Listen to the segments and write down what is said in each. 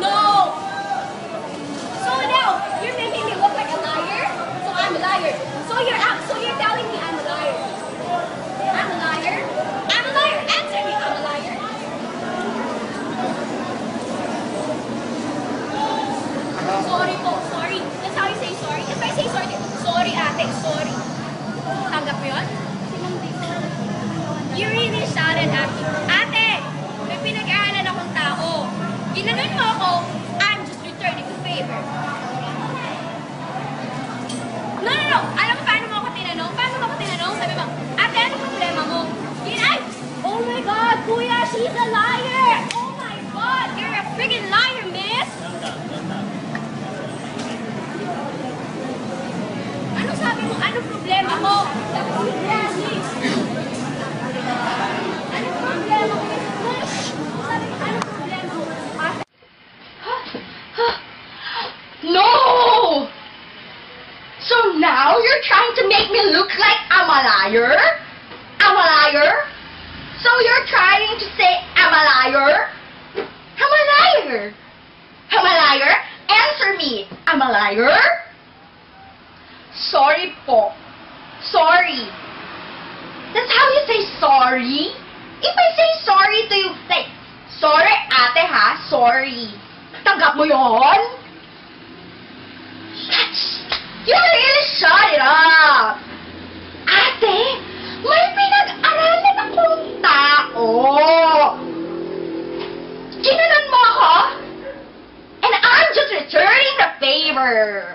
No! So now, you're making me look like a liar? So I'm a liar. So you're telling me I'm a liar. I'm a liar? I'm a liar. Answer me, I'm a liar. Sorry po, sorry. That's how you say sorry. If I say sorry ate, sorry. Tanggap mo yun? You really shouted at me. Ate, may pinag-aaral akong tao. Ginanon mo ako, I'm just returning the favor. No. Alam mo paano mo ako tinanong? Sabi mo, ate, ano problema mo? Oh my God, kuya, she's a liar! Oh my God, you're a friggin' liar, miss! Ano sabi mo? Ano problema mo? Sabi ko, please. Ano problema mo? Sabi ko, ano problema mo? No! So now you're trying to make me look like I'm a liar? I'm a liar? So you're trying to say I'm a liar? I'm a liar. I'm a liar? Answer me. I'm a liar? Sorry po. Sorry. That's how you say sorry? If I say sorry to you, like, sorry ate ha, sorry. Tanggap mo yon? You really shut it up! Ate, may pinag-aralan akong tao. Ginanon mo ako? And I'm just returning the favor.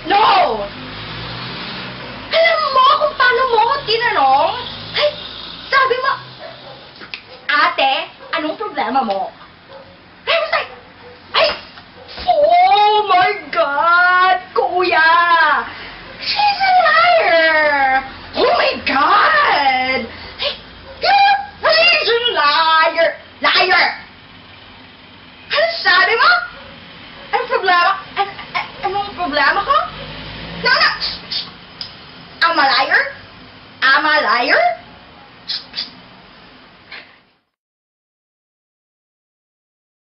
No! Alam mo kung paano mo ako tinanong? Ay, sabi mo, ate, anong problema mo? I was like, oh my God, kuya! She's a liar! Oh my God! Hey, she's a liar! Liar! Ano sabi mo? Anong problema? Anong problema ko? No! I'm a liar? I'm a liar?